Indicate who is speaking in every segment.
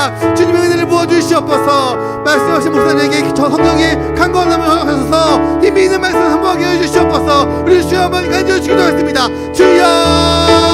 Speaker 1: 원합니다. 주님의 은혜를 부어주시옵소서. 말씀하신 목사님에게 저 성령의 강건함을 허락하셔서 힘이 있는 말씀을 선포하게 해주시옵소서. 우리 주여 한번 간절히 기도하겠습니다. 주여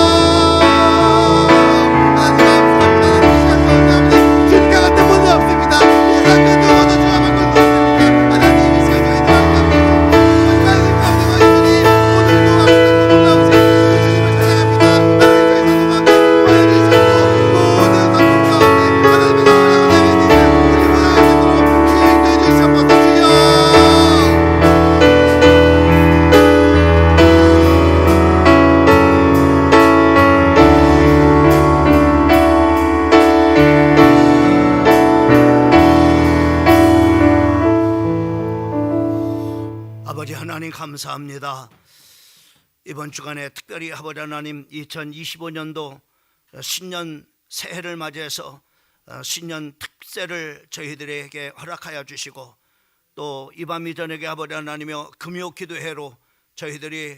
Speaker 2: 감사합니다. 이번 주간에 특별히 아버지 하나님 2025년도 신년 새해를 맞이해서 신년 특세를 저희들에게 허락하여 주시고 또 이 밤 이 저녁에 아버지 하나님여 금요 기도회로 저희들이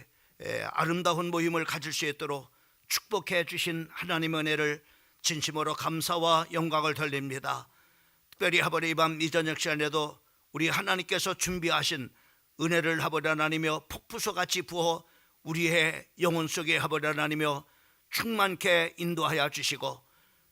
Speaker 2: 아름다운 모임을 가질 수 있도록 축복해 주신 하나님의 은혜를 진심으로 감사와 영광을 돌립니다. 특별히 아버지 이 밤 이 저녁 시간에도 우리 하나님께서 준비하신 은혜를 아버지 하나님여 폭포수같이 부어 우리의 영혼 속에 아버지 하나님여 충만케 인도하여 주시고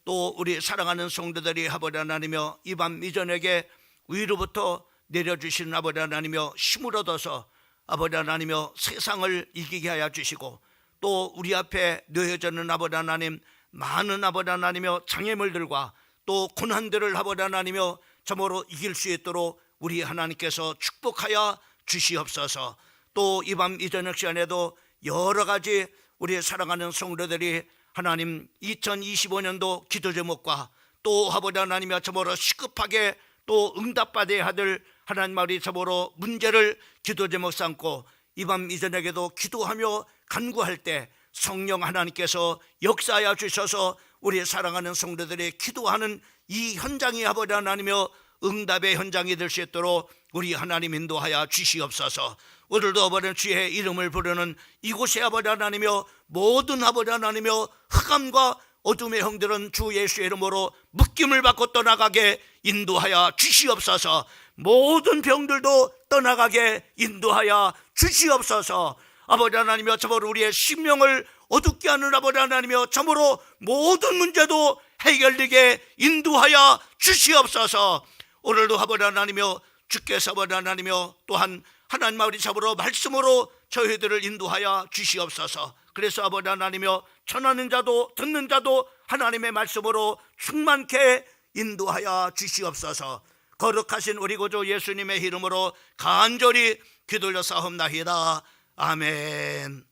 Speaker 2: 또 우리 사랑하는 성도들이 아버지 하나님여 이 밤 이 저녁에 위로부터 내려주신 아버지 하나님여 힘을 얻어서 아버지 하나님여 세상을 이기게 하여 주시고 또 우리 앞에 놓여져있는 아버지 하나님 많은 아버지 하나님여 장애물들과 또 고난들을 아버지 하나님여 점으로 이길 수 있도록 우리 하나님께서 축복하여 주시옵소서. 또 이 밤 이 저녁 시간에도 여러 가지 우리 사랑하는 성도들이 하나님 2025년도 기도 제목과 또 아버지 하나님의 점으로 시급하게 또 응답받아야 할 하나님 말이 점으로 문제를 기도 제목 삼고 이 밤 이 저녁에도 기도하며 간구할 때 성령 하나님께서 역사하여 주셔서 우리 사랑하는 성도들이 기도하는 이 현장이 아버지 하나님여 응답의 현장이 될 수 있도록 우리 하나님 인도하여 주시옵소서. 오늘도 아버지 주의 이름을 부르는 이곳에 아버지 하나님여 모든 아버지 하나님여 흑암과 어둠의 형들은 주 예수의 이름으로 묶임을 받고 떠나가게 인도하여 주시옵소서. 모든 병들도 떠나가게 인도하여 주시옵소서. 아버지 하나님여 참으로 우리의 심령을 어둡게 하는 아버지 하나님여 참으로 모든 문제도 해결되게 인도하여 주시옵소서. 오늘도 아버지 하나님여 주께서 아버지 하나님여 또한 하나님 우리 잡으러 말씀으로 저희들을 인도하여 주시옵소서. 그래서 아버지 하나님여 전하는 자도 듣는 자도 하나님의 말씀으로 충만케 인도하여 주시옵소서. 거룩하신 우리 구주 예수님의 이름으로 간절히 기도를 사옵나이다. 아멘.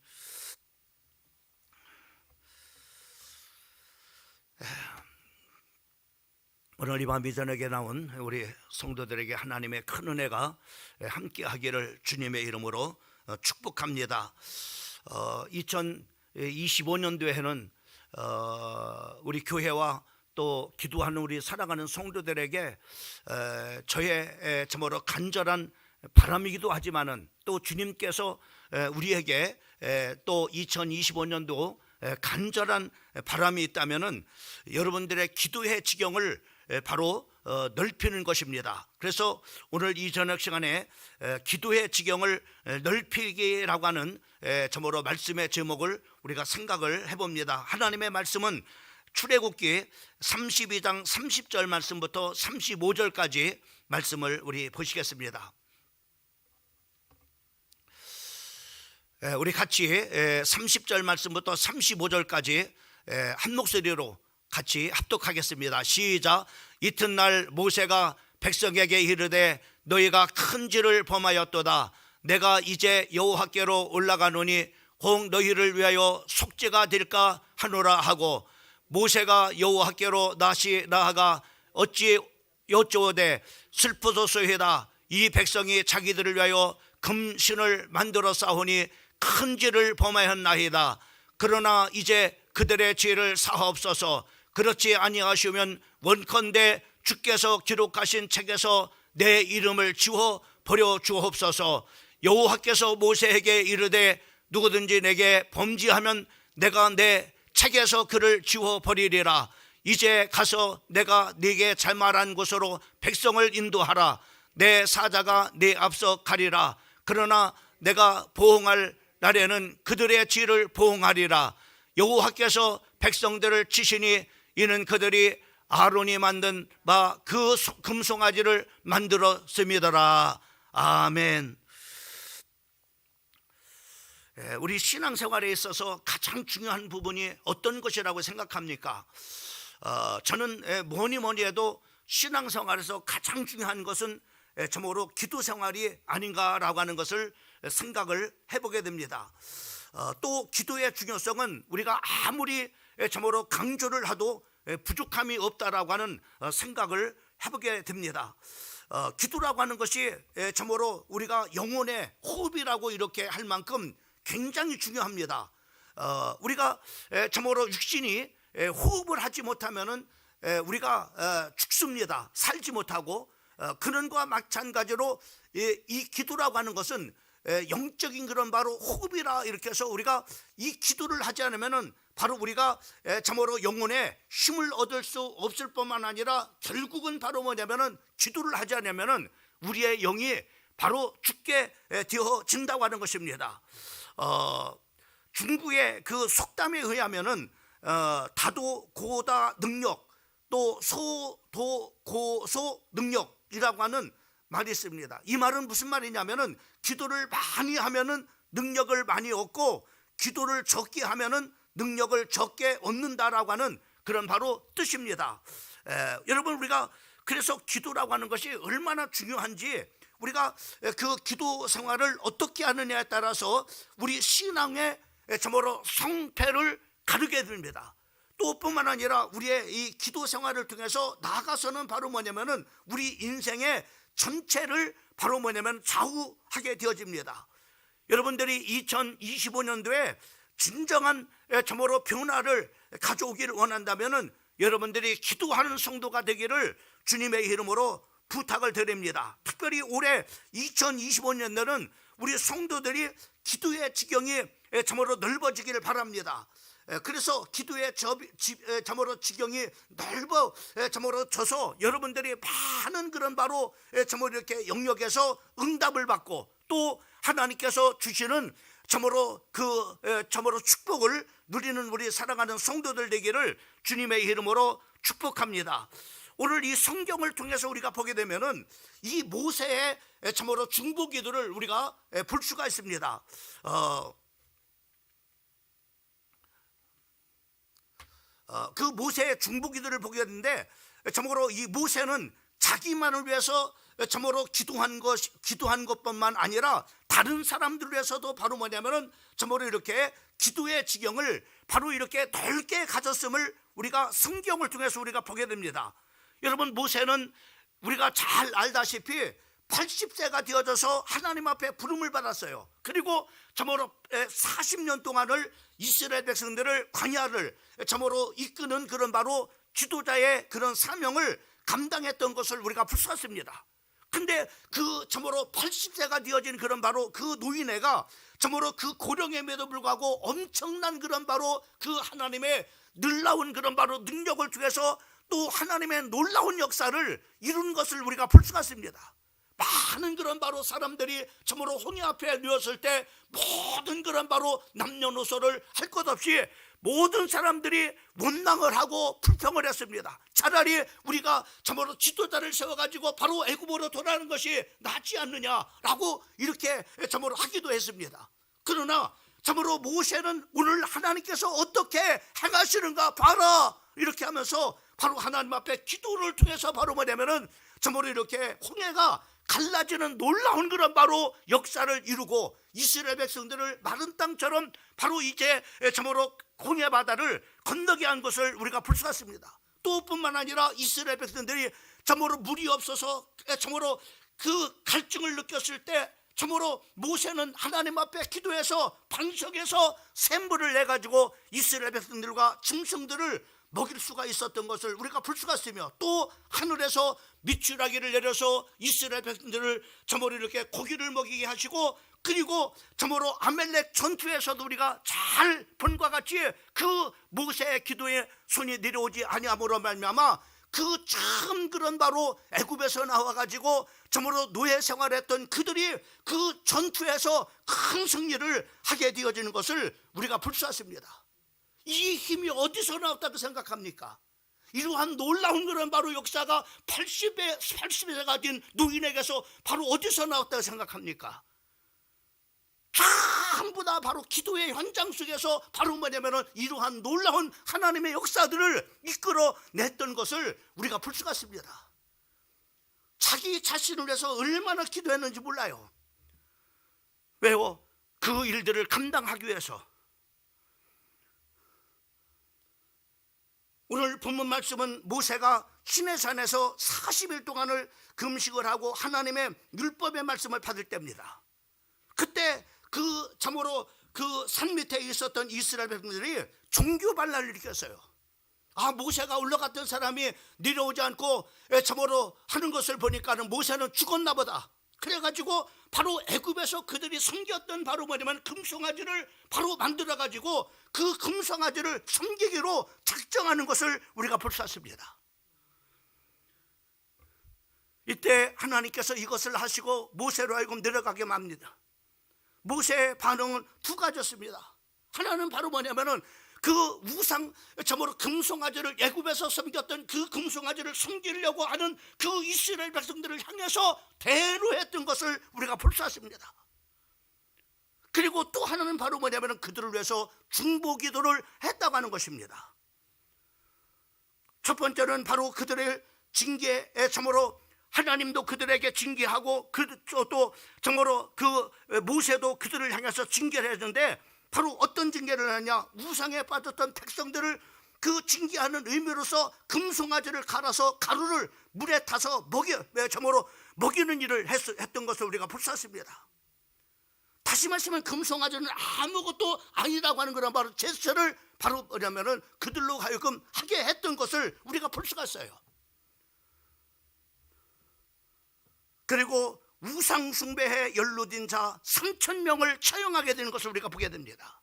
Speaker 2: 오늘 이 밤 이 저녁에 나온 우리 성도들에게 하나님의 큰 은혜가 함께 하기를 주님의 이름으로 축복합니다. 2025년도에는 우리 교회와 또 기도하는 우리 사랑하는 성도들에게 저의 참으로 간절한 바람이기도 하지만은 또 주님께서 우리에게 또 2025년도 간절한 바람이 있다면은 여러분들의 기도의 지경을 바로 넓히는 것입니다. 그래서 오늘 이 저녁 시간에 기도의 지경을 넓히기라고 하는 점으로 말씀의 제목을 우리가 생각을 해봅니다. 하나님의 말씀은 출애굽기 32장 30절 말씀부터 35절까지 말씀을 우리 보시겠습니다. 우리 같이 30절 말씀부터 35절까지 한 목소리로 같이 합독하겠습니다. 시작. 이튿날 모세가 백성에게 이르되 너희가 큰 죄를 범하였도다. 내가 이제 여호와께로 올라가노니 혹 너희를 위하여 속죄가 될까 하노라 하고 모세가 여호와께로 다시 나아가 어찌 여쭈오되 슬프소서이다. 이 백성이 자기들을 위하여 금신을 만들어 싸우니 큰 죄를 범하였나이다. 그러나 이제 그들의 죄를 사하옵소서. 그렇지 아니하시면 원컨대 주께서 기록하신 책에서 내 이름을 지워 버려 주옵소서. 여호와께서 모세에게 이르되 누구든지 내게 범죄하면 내가 내 책에서 그를 지워 버리리라. 이제 가서 내가 네게 잘 말한 곳으로 백성을 인도하라. 내 사자가 네 앞서 가리라. 그러나 내가 보응할 날에는 그들의 지를 보응하리라. 여호와께서 백성들을 치시니 이는 그들이 아론이 만든 바 그 금송아지를 만들었음이더라. 아멘. 우리 신앙생활에 있어서 가장 중요한 부분이 어떤 것이라고 생각합니까? 저는 뭐니 해도 신앙생활에서 가장 중요한 것은 참으로 기도생활이 아닌가라고 하는 것을 생각을 해보게 됩니다. 또 기도의 중요성은 우리가 아무리 참으로 강조를 해도 부족함이 없다라고 하는 생각을 해보게 됩니다. 기도라고 하는 것이 참으로 우리가 영혼의 호흡이라고 이렇게 할 만큼 굉장히 중요합니다. 우리가 참으로 육신이 호흡을 하지 못하면은 우리가 죽습니다. 살지 못하고, 그런 것과 마찬가지로 이 기도라고 하는 것은 영적인 그런 바로 호흡이라 이렇게 해서 우리가 이 기도를 하지 않으면은 바로 우리가 참으로 영혼에 힘을 얻을 수 없을 뿐만 아니라 결국은 바로 뭐냐면은 기도를 하지 않으면은 우리의 영이 바로 죽게 되어진다고 하는 것입니다. 중국의 그 속담에 의하면은 다도 고다 능력, 또 소도 고소 능력이라고 하는 말이 있습니다. 이 말은 무슨 말이냐면은 기도를 많이 하면은 능력을 많이 얻고, 기도를 적게 하면은 능력을 적게 얻는다라고 하는 그런 바로 뜻입니다. 여러분, 우리가 그래서 기도라고 하는 것이 얼마나 중요한지, 우리가 그 기도 생활을 어떻게 하느냐에 따라서 우리 신앙의 참으로 성패를 가르게 됩니다. 또 뿐만 아니라 우리의 이 기도 생활을 통해서 나아가서는 바로 뭐냐면은 우리 인생의 전체를 바로 뭐냐면 좌우하게 되어집니다. 여러분들이 2025년도에 진정한 참으로 변화를 가져오기를 원한다면은 여러분들이 기도하는 성도가 되기를 주님의 이름으로 부탁을 드립니다. 특별히 올해 2025년도는 우리 성도들이 기도의 지경이 참으로 넓어지기를 바랍니다. 그래서 기도의 참으로 지경이 넓어져서 여러분들이 많은 그런 바로 참으로 이렇게 영역에서 응답을 받고, 또 하나님께서 주시는 참으로 참으로 축복을 누리는 우리 사랑하는 성도들 되기를 주님의 이름으로 축복합니다. 오늘 이 성경을 통해서 우리가 보게 되면은 이 모세의 참으로 중보기도를 우리가 볼 수가 있습니다. 그 모세의 중보기도를 보게 됐는데, 참으로 이 모세는 자기만을 위해서 참으로 기도한 것뿐만 아니라 다른 사람들을 위해서도 바로 뭐냐면은 참으로 이렇게 기도의 지경을 바로 이렇게 넓게 가졌음을 우리가 성경을 통해서 우리가 보게 됩니다. 여러분, 모세는 우리가 잘 알다시피 80세가 되어져서 하나님 앞에 부름을 받았어요. 그리고 참으로 40년 동안을 이스라엘 백성들을 광야를 참으로 이끄는 그런 바로 지도자의 그런 사명을 감당했던 것을 우리가 볼 수 있습니다. 근데 그 참으로 80세가 되어진 그런 바로 그 노인애가 참으로 그 고령임에도 불구하고 엄청난 그런 바로 그 하나님의 놀라운 그런 바로 능력을 통해서 또 하나님의 놀라운 역사를 이룬 것을 우리가 볼 수가 있습니다. 많은 그런 바로 사람들이 참으로 홍해 앞에 누웠을 때 모든 그런 바로 남녀노소를 할 것 없이 모든 사람들이 원망을 하고 불평을 했습니다. 차라리 우리가 참으로 지도자를 세워가지고 바로 애굽으로 돌아가는 것이 낫지 않느냐라고 이렇게 참으로 하기도 했습니다. 그러나 참으로 모세는 오늘 하나님께서 어떻게 행하시는가 봐라 이렇게 하면서 바로 하나님 앞에 기도를 통해서 바로 뭐냐면은 참으로 이렇게 홍해가 갈라지는 놀라운 그런 바로 역사를 이루고 이스라엘 백성들을 마른 땅처럼 바로 이제 참으로 홍해 바다를 건너게 한 것을 우리가 볼 수가 있습니다. 또 뿐만 아니라 이스라엘 백성들이 참으로 물이 없어서 참으로 그 갈증을 느꼈을 때 참으로 모세는 하나님 앞에 기도해서 반석에서 샘물을 내가지고 이스라엘 백성들과 짐승들을 먹일 수가 있었던 것을 우리가 볼 수가 있으며, 또 하늘에서 밑줄라기를 내려서 이스라엘 백성들을 참으로 이렇게 고기를 먹이게 하시고 그리고 참으로 아멜렉 전투에서도 우리가 잘 본과 같이 그 모세의 기도에 손이 내려오지 아니함으로 말미암아 그 참 그런 바로 애굽에서 나와가지고 참으로 노예 생활했던 그들이 그 전투에서 큰 승리를 하게 되어지는 것을 우리가 볼 수 있습니다. 이 힘이 어디서 나왔다고 생각합니까? 이러한 놀라운 그런 바로 역사가 80세가 된 노인에게서 바로 어디서 나왔다고 생각합니까? 전부 다 바로 기도의 현장 속에서 바로 뭐냐면은 이러한 놀라운 하나님의 역사들을 이끌어냈던 것을 우리가 볼 수가 있습니다. 자기 자신을 위해서 얼마나 기도했는지 몰라요. 왜요? 그 일들을 감당하기 위해서. 오늘 본문 말씀은 모세가 시내산에서 40일 동안을 금식을 하고 하나님의 율법의 말씀을 받을 때입니다. 그때 그 참으로 그 산 밑에 있었던 이스라엘 백성들이 종교 반란을 일으켰어요. 아, 모세가 올라갔던 사람이 내려오지 않고 참으로 하는 것을 보니까는 모세는 죽었나 보다. 그래가지고 바로 애굽에서 그들이 섬겼던 바로 뭐냐면 금송아지를 바로 만들어가지고 그 금송아지를 섬기기로 작정하는 것을 우리가 볼 수 있습니다. 이때 하나님께서 이것을 하시고 모세로 하여금 내려가게 합니다. 모세의 반응은 두 가지였습니다. 하나는 바로 뭐냐면은 그 우상 참으로 금송아지를 애굽에서 섬겼던 그 금송아지를 섬기려고 하는 그 이스라엘 백성들을 향해서 대로했던 것을 우리가 볼 수 있습니다. 그리고 또 하나는 바로 뭐냐면은 그들을 위해서 중보기도를 했다고 하는 것입니다. 첫 번째는 바로 그들의 징계에 참으로 하나님도 그들에게 징계하고 또 정말로 그 모세도 그들을 향해서 징계를 했는데 바로 어떤 징계를 하냐? 우상에 빠졌던 백성들을 그 징계하는 의미로서 금송아지를 갈아서 가루를 물에 타서 정말로 먹이는 일을 했던 것을 우리가 볼 수 있습니다. 다시 말하면 금송아지는 아무것도 아니라고 하는 그런 바로 제스처를 바로 뭐냐면은 그들로 하여금 하게 했던 것을 우리가 볼 수가 있어요. 그리고 우상 숭배에 연루된 자 3,000명을 처형하게 되는 것을 우리가 보게 됩니다.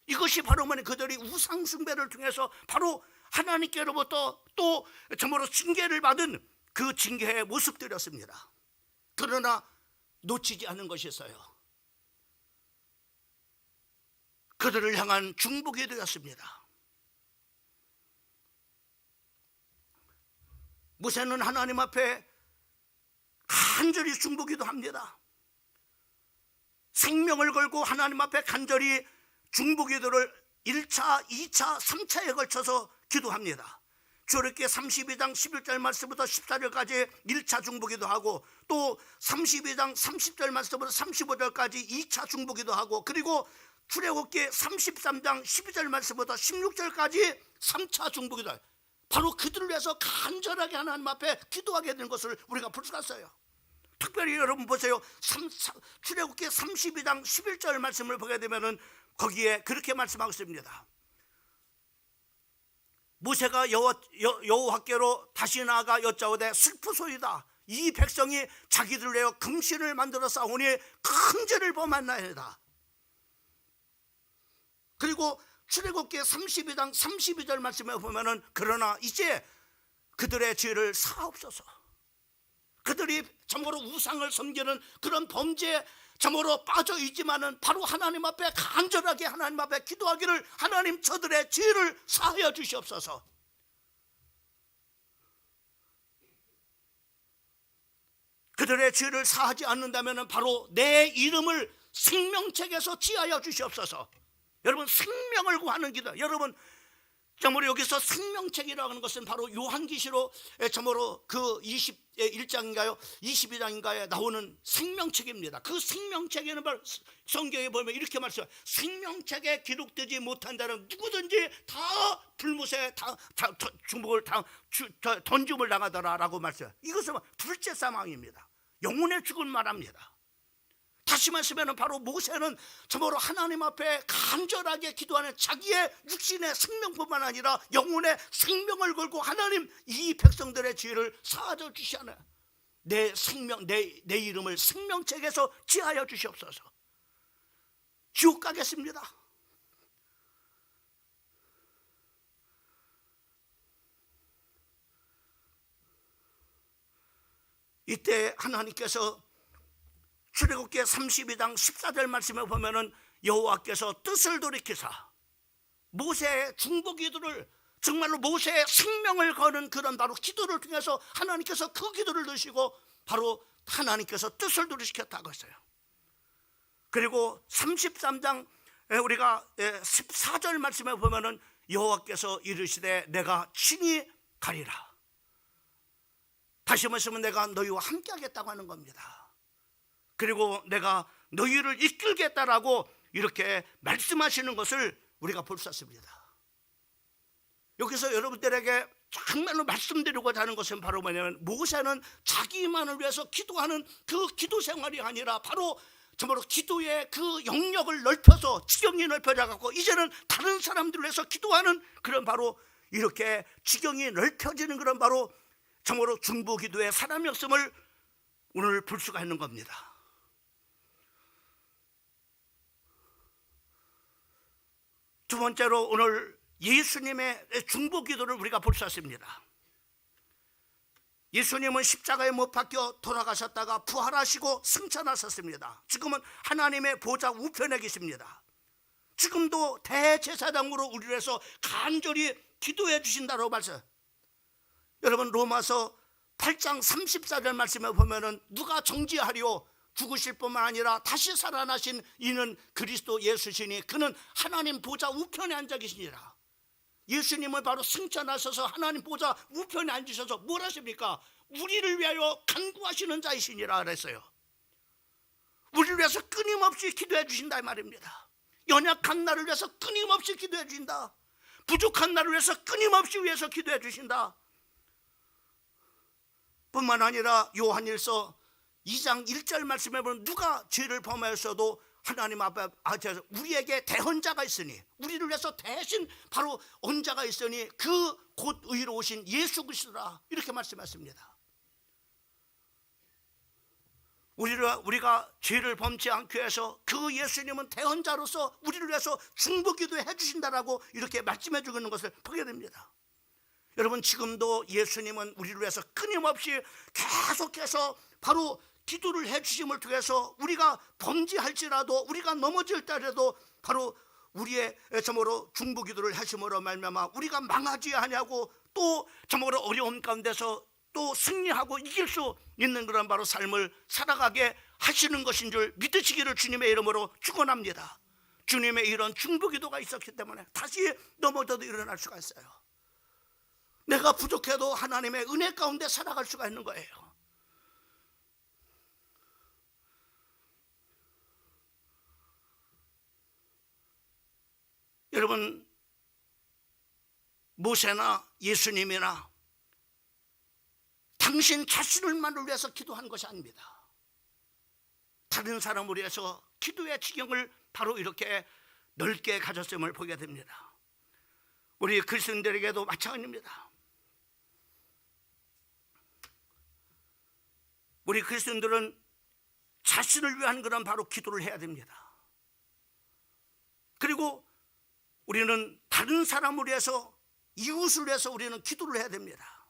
Speaker 2: 이것이 바로 뭐냐, 그들이 우상 숭배를 통해서 바로 하나님께로부터 또 정말로 징계를 받은 그 징계의 모습들이었습니다. 그러나 놓치지 않은 것이 있어요. 그들을 향한 중보기 되었습니다. 모세는 하나님 앞에 간절히 중보기도 합니다. 생명을 걸고 하나님 앞에 간절히 중보기도를 1차, 2차, 3차에 걸쳐서 기도합니다. 출애굽기 32장 11절 말씀부터 14절까지 1차 중보기도 하고 또 32장 30절 말씀부터 35절까지 2차 중보기도 하고 그리고 출애굽기 33장 12절 말씀부터 16절까지 3차 중보기도 하고 바로 그들을 위해서 간절하게 하나님 앞에 기도하게 되는 것을 우리가 볼 수가 있어요. 특별히 여러분 보세요. 출애굽기 32장 11절 말씀을 보게 되면은 거기에 그렇게 말씀하고 있습니다. 모세가 여호와께로 다시 나아가 여짜오되 슬프소이다. 이 백성이 자기들을 위하여 금신을 만들어 싸우니 큰 죄를 범하나이다. 그리고 출애굽기 32장 32절 말씀에 보면은 그러나 이제 그들의 죄를 사하옵소서. 그들이 참으로 우상을 섬기는 그런 범죄에 참으로 빠져 있지만은 바로 하나님 앞에 간절하게 하나님 앞에 기도하기를 하나님 저들의 죄를 사하여 주시옵소서. 그들의 죄를 사하지 않는다면은 바로 내 이름을 생명책에서 지하여 주시옵소서. 여러분, 생명을 구하는 기도. 여러분, 참으로 여기서 생명책이라고 하는 것은 바로 요한계시록 참으로 그 21장인가요 22장인가에 나오는 생명책입니다. 그 생명책에는 바로 성경에 보면 이렇게 말씀해요. 생명책에 기록되지 못한 자는 누구든지 다 불못에 중복을 던짐을 당하더라라고 말씀해요. 이것은 둘째 사망입니다. 영혼의 죽음 말합니다. 다시 말씀하면 바로 모세는 참으로 하나님 앞에 간절하게 기도하는 자기의 육신의 생명뿐만 아니라 영혼의 생명을 걸고 하나님 이 백성들의 죄를 사하여 주시잖아요. 내 생명, 내 이름을 생명책에서 지하여 주시옵소서. 지옥 가겠습니다. 이때 하나님께서 출애굽기 32장 14절 말씀에 보면은 여호와께서 뜻을 돌이키사 모세의 중보 기도를, 정말로 모세의 생명을 거는 그런 바로 기도를 통해서 하나님께서 그 기도를 들으시고 바로 하나님께서 뜻을 돌이키셨다고 했어요. 그리고 33장 우리가 14절 말씀에 보면은 여호와께서 이르시되 내가 친히 가리라. 다시 말씀은 내가 너희와 함께 하겠다고 하는 겁니다. 그리고 내가 너희를 이끌겠다라고 이렇게 말씀하시는 것을 우리가 볼 수 있습니다. 여기서 여러분들에게 정말로 말씀드리고자 하는 것은 바로 뭐냐면, 모세는 자기만을 위해서 기도하는 그 기도 생활이 아니라 바로 정말로 기도의 그 영역을 넓혀서, 지경이 넓혀져 갖고 이제는 다른 사람들을 위해서 기도하는 그런 바로 이렇게 지경이 넓혀지는 그런 바로 정말로 중보 기도의 사람이 없음을 오늘 볼 수가 있는 겁니다. 두 번째로 오늘 예수님의 중보 기도를 우리가 볼 수 있습니다. 예수님은 십자가에 못 박혀 돌아가셨다가 부활하시고 승천하셨습니다. 지금은 하나님의 보좌 우편에 계십니다. 지금도 대제사장으로 우리를 위해서 간절히 기도해 주신다고 말씀. 여러분, 로마서 8장 34절 말씀에 보면은 누가 정죄하리요? 죽으실 뿐만 아니라 다시 살아나신 이는 그리스도 예수시니 그는 하나님 보좌 우편에 앉아 계시니라. 예수님을 바로 승천하셔서 하나님 보좌 우편에 앉으셔서 뭘 하십니까? 우리를 위하여 간구하시는 자이시니라 그랬어요. 우리를 위해서 끊임없이 기도해 주신다 이 말입니다. 연약한 나를 위해서 끊임없이 기도해 주신다. 부족한 나를 위해서 끊임없이 위해서 기도해 주신다. 뿐만 아니라 요한일서 2장 1절 말씀에 보면 누가 죄를 범하였어도 하나님 앞에 우리에게 대언자가 있으니, 우리를 위해서 대신 바로 언자가 있으니 그 곧 의로우신 예수 그리스도라, 이렇게 말씀하십니다. 우리가 죄를 범치 않기 위해서 그 예수님은 대언자로서 우리를 위해서 중보기도해 주신다라고 이렇게 말씀해 주고 있는 것을 보게 됩니다. 여러분, 지금도 예수님은 우리를 위해서 끊임없이 계속해서 바로 기도를 해주심을 통해서 우리가 범죄할지라도, 우리가 넘어질 때라도 바로 우리의 정말로 중보기도를 하심으로 말미암아 우리가 망하지 아니하고 또 정말로 어려움 가운데서 또 승리하고 이길 수 있는 그런 바로 삶을 살아가게 하시는 것인 줄 믿으시기를 주님의 이름으로 축원합니다. 주님의 이런 중보기도가 있었기 때문에 다시 넘어져도 일어날 수가 있어요. 내가 부족해도 하나님의 은혜 가운데 살아갈 수가 있는 거예요. 여러분, 모세나 예수님이나 당신 자신을만을 위해서 기도한 것이 아닙니다. 다른 사람을 위해서 기도의 지경을 바로 이렇게 넓게 가졌음을 보게 됩니다. 우리 그리스도인들에게도 마찬가지입니다. 우리 그리스도인들은 자신을 위한 그런 바로 기도를 해야 됩니다. 그리고 우리는 다른 사람을 위해서, 이웃을 위해서 우리는 기도를 해야 됩니다.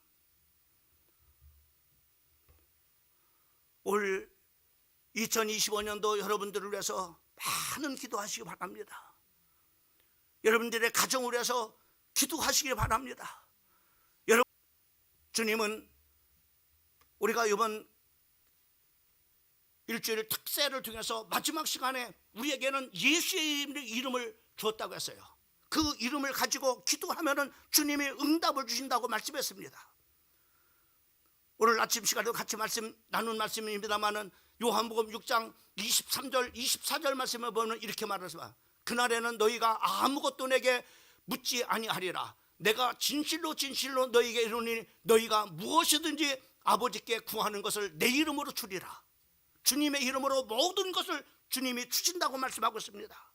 Speaker 2: 올 2025년도 여러분들을 위해서 많은 기도하시기 바랍니다. 여러분들의 가정을 위해서 기도하시기 바랍니다. 여러분, 주님은 우리가 이번 일주일 특세를 통해서 마지막 시간에 우리에게는 예수의 이름을 주었다고 했어요. 그 이름을 가지고 기도하면은 주님이 응답을 주신다고 말씀했습니다. 오늘 아침 시간에도 같이 말씀 나눈 말씀입니다만은 요한복음 6장 23절 24절 말씀에 보면 이렇게 말하십니다. 그날에는 너희가 아무것도 내게 묻지 아니하리라. 내가 진실로 진실로 너희에게 이르노니 너희가 무엇이든지 아버지께 구하는 것을 내 이름으로 주리라. 주님의 이름으로 모든 것을 주님이 주신다고 말씀하고 있습니다.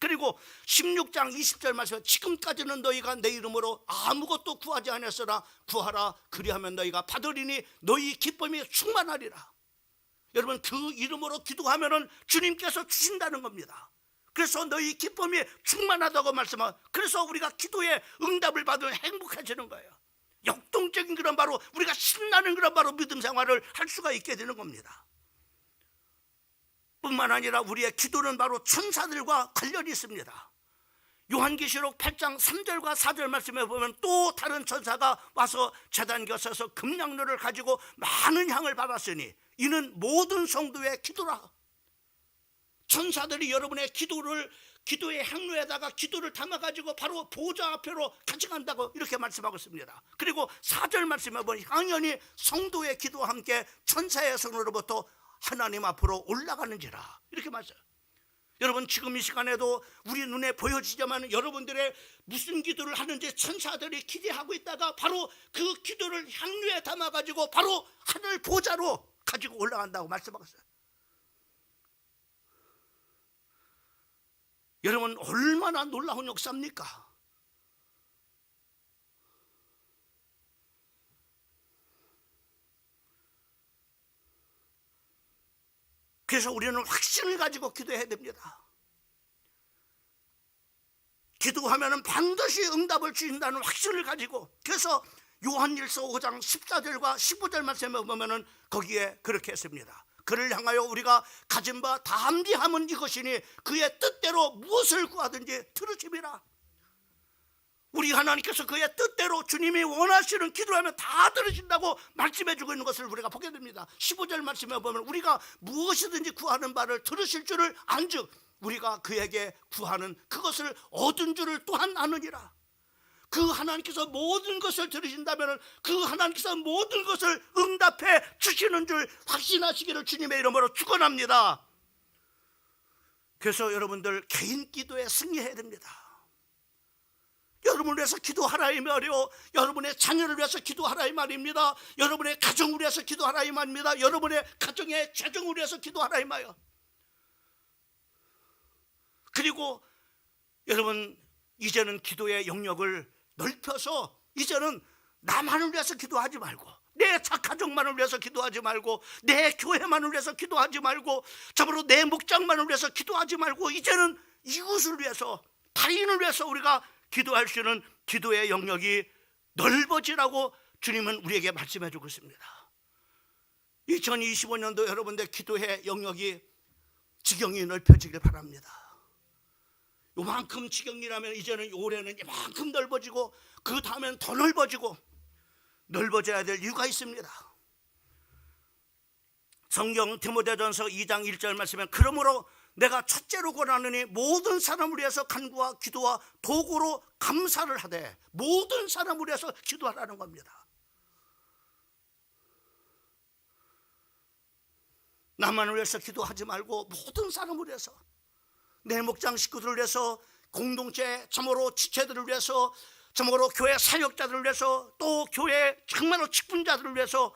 Speaker 2: 그리고 16장 20절 말씀에 지금까지는 너희가 내 이름으로 아무것도 구하지 않았으나 구하라 그리하면 너희가 받으리니 너희 기쁨이 충만하리라. 여러분, 그 이름으로 기도하면은 주님께서 주신다는 겁니다. 그래서 너희 기쁨이 충만하다고 말씀하고, 그래서 우리가 기도에 응답을 받으면 행복해지는 거예요. 역동적인 그런 바로 우리가 신나는 그런 바로 믿음 생활을 할 수가 있게 되는 겁니다. 뿐만 아니라 우리의 기도는 바로 천사들과 관련이 있습니다. 요한계시록 8장 3절과 4절 말씀에 보면 또 다른 천사가 와서 제단 곁에서 금양로를 가지고 많은 향을 받았으니 이는 모든 성도의 기도라. 천사들이 여러분의 기도의 향로에다가 기도를 담아가지고 바로 보좌 앞으로 가져간다고 이렇게 말씀하고 있습니다. 그리고 4절 말씀에 보면 당연히 성도의 기도와 함께 천사의 손으로부터 하나님 앞으로 올라가는지라 이렇게 말씀해요. 여러분, 지금 이 시간에도 우리 눈에 보여지지만 여러분들의 무슨 기도를 하는지 천사들이 기대하고 있다가 바로 그 기도를 향유에 담아가지고 바로 하늘 보좌로 가지고 올라간다고 말씀하고 있어요. 여러분, 얼마나 놀라운 역사입니까? 그래서 우리는 확신을 가지고 기도해야 됩니다. 기도하면 반드시 응답을 주신다는 확신을 가지고, 그래서 요한일서 5장 14절과 15절 말씀에 보면 거기에 그렇게 했습니다. 그를 향하여 우리가 가진 바 담대함은 이것이니 그의 뜻대로 무엇을 구하든지 들으심이라. 우리 하나님께서 그의 뜻대로 주님이 원하시는 기도를 하면 다 들으신다고 말씀해 주고 있는 것을 우리가 보게 됩니다. 15절 말씀에 보면 우리가 무엇이든지 구하는 바를 들으실 줄을 안즉 우리가 그에게 구하는 그것을 얻은 줄을 또한 아느니라. 그 하나님께서 모든 것을 들으신다면 그 하나님께서 모든 것을 응답해 주시는 줄 확신하시기를 주님의 이름으로 축원합니다. 그래서 여러분들 개인 기도에 승리해야 됩니다. 여러분을 위해서 기도하라 이 말이요, 여러분의 자녀를 위해서 기도하라 이 말입니다. 여러분의 가정을 위해서 기도하라 이 말입니다. 여러분의 가정의 재정을 위해서 기도하라 이 말이요. 그리고 여러분, 이제는 기도의 영역을 넓혀서 이제는 나만을 위해서 기도하지 말고, 내 가족만을 위해서 기도하지 말고, 내 교회만을 위해서 기도하지 말고, 참으로 내 목장만을 위해서 기도하지 말고, 이제는 이웃을 위해서, 타인을 위해서 우리가 기도할 수 있는 기도의 영역이 넓어지라고 주님은 우리에게 말씀해 주고 있습니다. 2025년도 여러분들 기도의 영역이 지경이 넓혀지길 바랍니다. 요만큼 지경이라면 이제는 올해는 이만큼 넓어지고 그 다음엔 더 넓어지고 넓어져야 될 이유가 있습니다. 성경 디모데전서 2장 1절 말씀에 그러므로 내가 첫째로 권하느니 모든 사람을 위해서 간구와 기도와 도구로 감사를 하되, 모든 사람을 위해서 기도하라는 겁니다. 나만을 위해서 기도하지 말고 모든 사람을 위해서, 내 목장 식구들을 위해서, 공동체 참으로 지체들을 위해서, 참으로 교회 사역자들을 위해서, 또 교회 정말로 직분자들을 위해서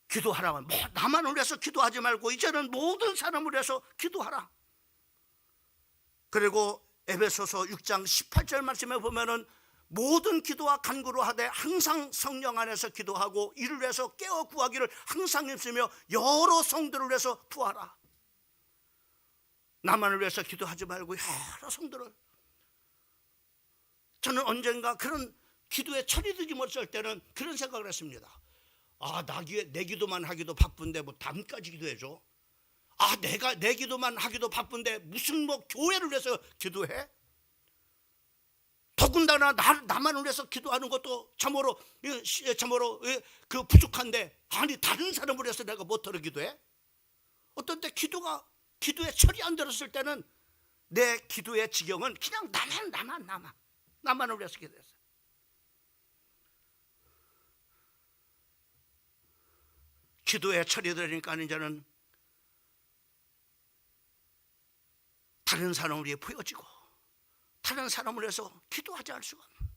Speaker 2: 기도하라고. 나만을 위해서 기도하지 말고 이제는 모든 사람을 위해서 기도하라. 그리고 에베소서 6장 18절 말씀에 보면은 모든 기도와 간구로 하되 항상 성령 안에서 기도하고 이를 위해서 깨어 구하기를 항상 힘쓰며 여러 성도를 위해서 구하라. 나만을 위해서 기도하지 말고 여러 성도를. 저는 언젠가 그런 기도에 철이 들지 못할 때는 그런 생각을 했습니다. 내 기도만 하기도 바쁜데 뭐 담까지 기도해줘? 내 기도만 하기도 바쁜데 무슨 교회를 위해서 기도해? 더군다나 나만을 위해서 기도하는 것도 참으로 그 부족한데, 다른 사람을 위해서 내가 못하러 기도해? 어떤 때 기도에 철이 안 들었을 때는 내 기도의 지경은 그냥 나만을 위해서 기도했어. 기도에 철이 들으니까 이제는 다른 사람을 위해 보여지고 다른 사람을 위해서 기도하지 않을 수가 없는.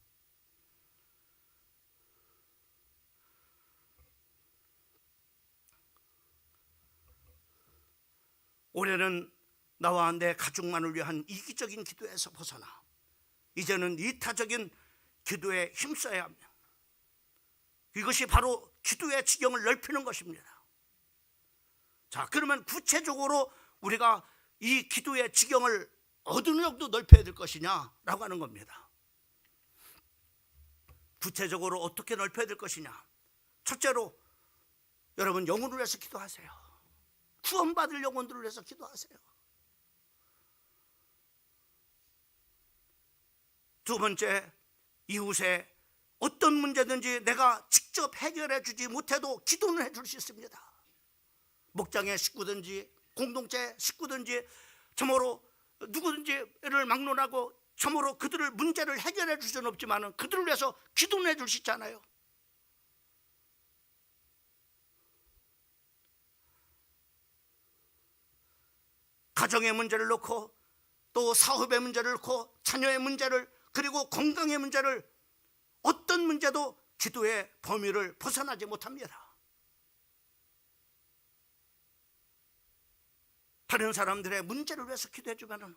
Speaker 2: 올해는 나와 내 가족만을 위한 이기적인 기도에서 벗어나 이제는 이타적인 기도에 힘써야 합니다. 이것이 바로 기도의 지경을 넓히는 것입니다. 자, 그러면 구체적으로 우리가 이 기도의 지경을 어느 정도 넓혀야 될 것이냐라고 하는 겁니다. 구체적으로 어떻게 넓혀야 될 것이냐. 첫째로 여러분 영혼을 위해서 기도하세요. 구원받을 영혼들을 위해서 기도하세요. 두 번째, 이웃의 어떤 문제든지 내가 직접 해결해 주지 못해도 기도는 해줄 수 있습니다. 목장의 식구든지 공동체 식구든지 참으로 누구든지를 막론하고 참으로 그들을 문제를 해결해 줄 수는 없지만 그들을 위해서 기도는 해줄 수 있잖아요. 가정의 문제를 놓고 또 사업의 문제를 놓고 자녀의 문제를 그리고 건강의 문제를 어떤 문제도 기도의 범위를 벗어나지 못합니다. 다른 사람들의 문제를 위해서 기도해 주면은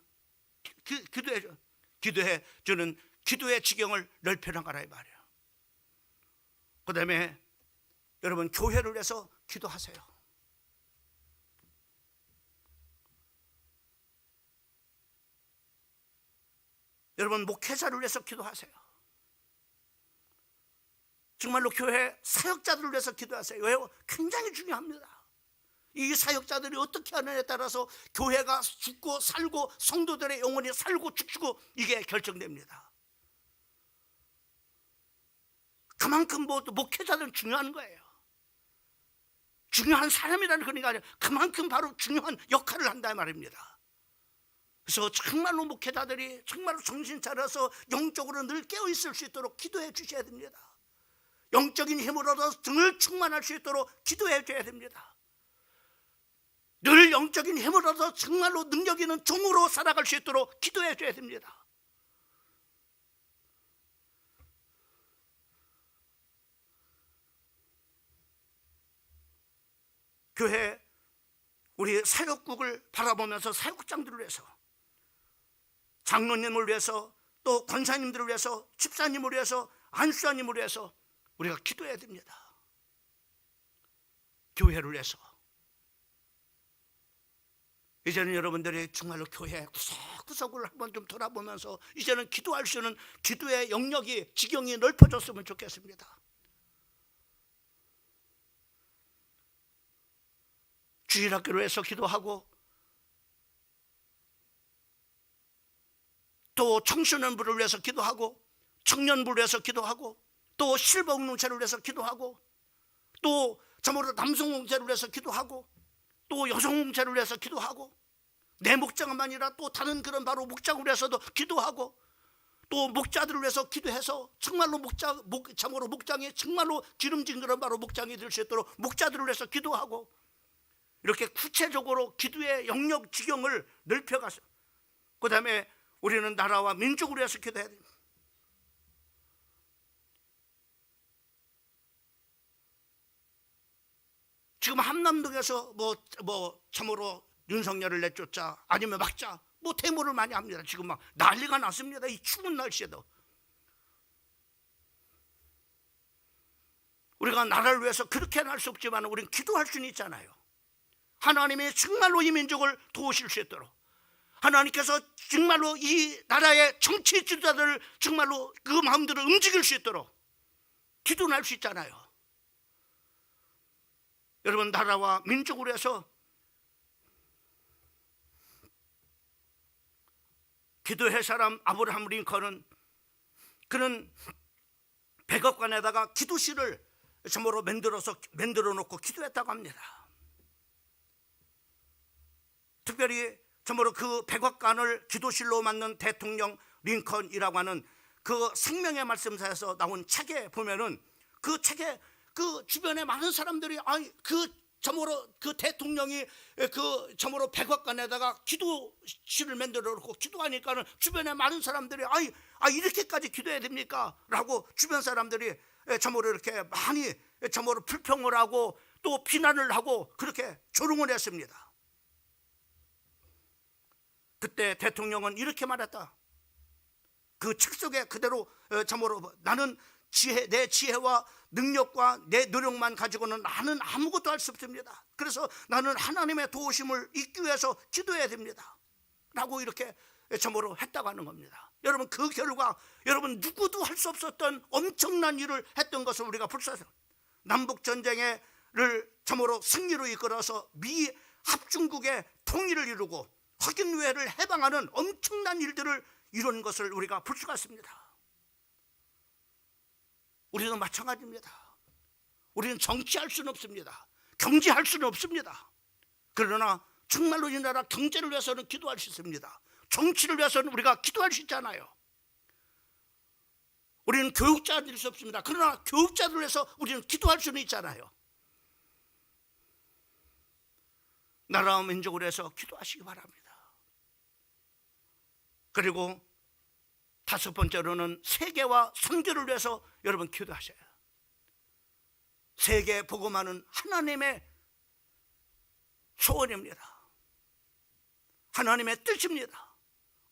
Speaker 2: 기도해 주는 기도의 지경을 넓혀 나가라 이 말이에요. 그다음에 여러분 교회를 위해서 기도하세요. 여러분 목회자를 위해서 기도하세요. 정말로 교회 사역자들을 위해서 기도하세요. 왜요? 굉장히 중요합니다. 이 사역자들이 어떻게 하느냐에 따라서 교회가 죽고 살고 성도들의 영혼이 살고 죽고 이게 결정됩니다. 그만큼 목회자들은 중요한 거예요. 중요한 사람이라는 그런 게 아니라 그만큼 바로 중요한 역할을 한다 말입니다. 그래서 정말로 목회자들이 정말로 정신 차려서 영적으로 늘 깨어 있을 수 있도록 기도해 주셔야 됩니다. 영적인 힘을 얻어서 늘 충만할 수 있도록 기도해 줘야 됩니다. 늘 영적인 힘을 얻어서 정말로 능력 있는 종으로 살아갈 수 있도록 기도해 줘야 됩니다. 교회 우리 사역국을 바라보면서 사역장들을 위해서 장로님을 위해서 또 권사님들을 위해서 집사님을 위해서 안수사님을 위해서 우리가 기도해야 됩니다. 교회를 위해서. 이제는 여러분들이 정말로 교회 구석구석을 한번 좀 돌아보면서 이제는 기도할 수 있는 기도의 영역이 지경이 넓어졌으면 좋겠습니다. 주일학교를 위해서 기도하고 또 청소년부를 위해서 기도하고 청년부를 위해서 기도하고 또 실버공동체를 위해서 기도하고 또 참으로 남성공동체를 위해서 기도하고 또 여성공동체를 위해서 기도하고 내 목장만 아니라 또 다른 그런 바로 목장을 위해서도 기도하고 또 목자들을 위해서 기도해서 정말로 참으로 목장이 정말로 기름진 그런 바로 목장이 될 수 있도록 목자들을 위해서 기도하고 이렇게 구체적으로 기도의 영역 지경을 넓혀가서 그 다음에 우리는 나라와 민족을 위해서 기도해야 됩니다. 지금 함남동에서 참으로 윤석열을 내쫓자 아니면 막자 데모를 많이 합니다. 지금 막 난리가 났습니다. 이 추운 날씨에도 우리가 나라를 위해서 그렇게는 할 수 없지만 우리는 기도할 수는 있잖아요. 하나님이 정말로 이 민족을 도우실 수 있도록 하나님께서 정말로 이 나라의 정치 지도자들을 정말로 그 마음대로 움직일 수 있도록 기도는 할 수 있잖아요. 여러분 나라와 민족을 위해서 기도할 사람 아브라함 링컨은 그는 백악관에다가 기도실을 참으로 만들어 놓고 기도했다고 합니다. 특별히 참으로 그 백악관을 기도실로 만든 대통령 링컨이라고 하는 그 생명의 말씀사에서 나온 책에 보면은 그 책에 그 주변에 많은 사람들이 참으로 그 대통령이 그 참으로 백악관에다가 기도실을 만들어 놓고 기도하니까는 주변에 많은 사람들이 이렇게까지 기도해야 됩니까? 라고 주변 사람들이 참으로 이렇게 많이 참으로 불평을 하고 또 비난을 하고 그렇게 조롱을 했습니다. 그때 대통령은 이렇게 말했다. 그 책 속에 그대로 참으로 나는 내 지혜와 능력과 내 노력만 가지고는 나는 아무것도 할 수 없습니다. 그래서 나는 하나님의 도우심을 잊기 위해서 기도해야 됩니다 라고 이렇게 참으로 했다고 하는 겁니다. 여러분, 그 결과 여러분 누구도 할 수 없었던 엄청난 일을 했던 것을 우리가 볼 수 있어요. 남북전쟁을 참으로 승리로 이끌어서 미 합중국의 통일을 이루고 흑인회를 해방하는 엄청난 일들을 이룬 것을 우리가 볼 수가 있습니다. 우리도 마찬가지입니다. 우리는 정치할 수는 없습니다. 경제할 수는 없습니다. 그러나 정말로 이 나라 경제를 위해서는 기도할 수 있습니다. 정치를 위해서는 우리가 기도할 수 있잖아요. 우리는 교육자일 수 없습니다. 그러나 교육자를 위해서 우리는 기도할 수는 있잖아요. 나라와 민족을 위해서 기도하시기 바랍니다. 그리고 다섯 번째로는 세계와 선교를 위해서 여러분 기도하셔요. 세계에 복음하는 하나님의 소원입니다. 하나님의 뜻입니다.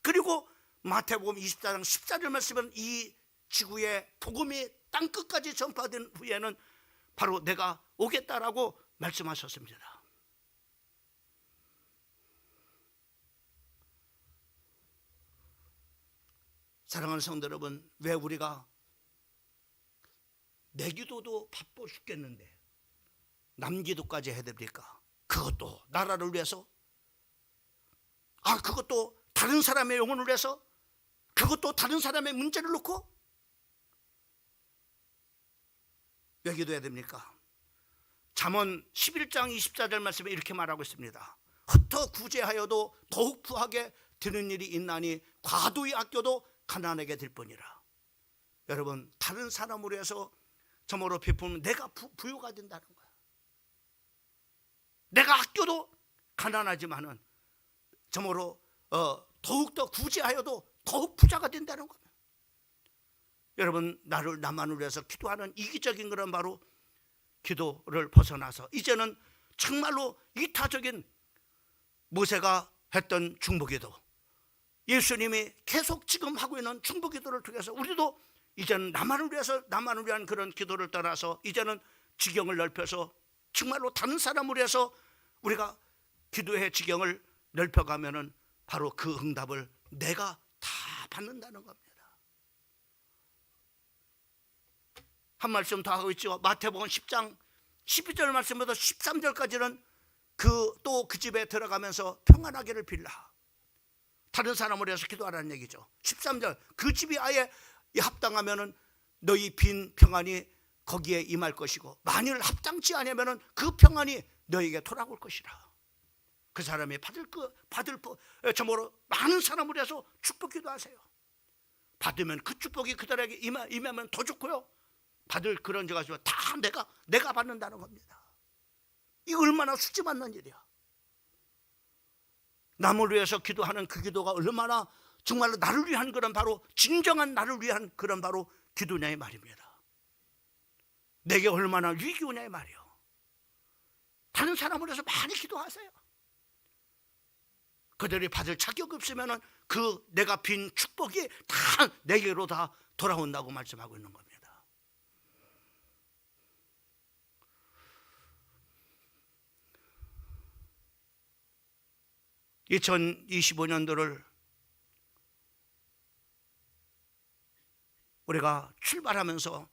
Speaker 2: 그리고 마태복음 24장 14절 말씀은 이 지구의 복음이 땅끝까지 전파된 후에는 바로 내가 오겠다라고 말씀하셨습니다. 사랑하는 성도 여러분, 왜 우리가 내 기도도 바빠 죽겠는데 남 기도까지 해야 됩니까? 그것도 나라를 위해서, 그것도 다른 사람의 영혼을 위해서, 그것도 다른 사람의 문제를 놓고 왜 기도해야 됩니까? 잠언 11장 24절 말씀에 이렇게 말하고 있습니다. 흩어 구제하여도 더욱 부하게 드는 일이 있나니 과도히 아껴도 가난하게 될 뿐이라. 여러분, 다른 사람을 위해서 점으로 베푸면 내가 부유가 된다는 거야. 내가 아껴도 가난하지만은 점으로 더욱더 구제하여도 더욱 부자가 된다는 겁니다. 여러분, 나만을 위해서 기도하는 이기적인 것은 바로 기도를 벗어나서 이제는 정말로 이타적인 모세가 했던 중보기도, 예수님이 계속 지금 하고 있는 중보기도를 통해서 우리도 이제는 나만을 위한 그런 기도를 떠나서 이제는 지경을 넓혀서 정말로 다른 사람을 위해서 우리가 기도의 지경을 넓혀가면은 바로 그 응답을 내가 다 받는다는 겁니다. 한 말씀 더 하고 있죠. 마태복음 10장 12절 말씀부터 13절까지는 또 그 집에 들어가면서 평안하기를 빌라. 다른 사람을 위해서 기도하라는 얘기죠. 13절, 그 집이 아예 합당하면은 너희 빈 평안이 거기에 임할 것이고 만일 합당치 않으면은 그 평안이 너에게 돌아올 것이라. 그 사람이 참으로 많은 사람을 위해서 축복 기도하세요. 받으면 그 축복이 그들에게 임하면 더 좋고요. 받을 그런 자가 있으면 다 내가 받는다는 겁니다. 이거 얼마나 수치 받는 일이야. 남을 위해서 기도하는 그 기도가 얼마나 정말로 나를 위한 그런 바로 진정한 나를 위한 그런 바로 기도냐의 말입니다. 내게 얼마나 유익이 오냐의 말이요. 다른 사람을 위해서 많이 기도하세요. 그들이 받을 자격이 없으면 그 내가 빈 축복이 다 내게로 다 돌아온다고 말씀하고 있는 겁니다. 2025년도를 우리가 출발하면서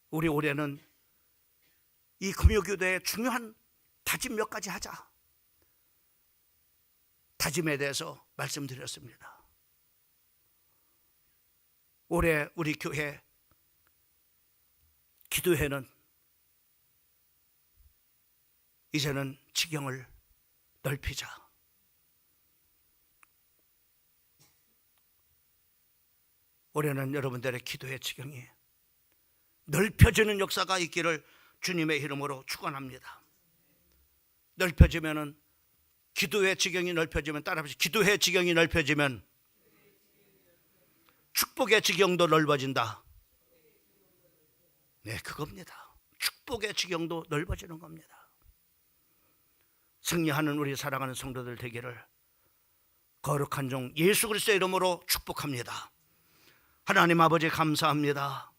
Speaker 2: 우리 올해는 이 금요기도에 중요한 다짐 몇 가지 하자. 다짐에 대해서 말씀드렸습니다. 올해 우리 교회 기도회는 이제는 지경을 넓히자. 올해는 여러분들의 기도의 지경이 넓혀지는 역사가 있기를 주님의 이름으로 축원합니다. 넓혀지면은 기도의 지경이 넓혀지면 따라하시죠. 기도의 지경이 넓혀지면 축복의 지경도 넓어진다. 네, 그겁니다. 축복의 지경도 넓어지는 겁니다. 승리하는 우리 사랑하는 성도들 되기를 거룩한 종 예수 그리스도의 이름으로 축복합니다. 하나님 아버지 감사합니다.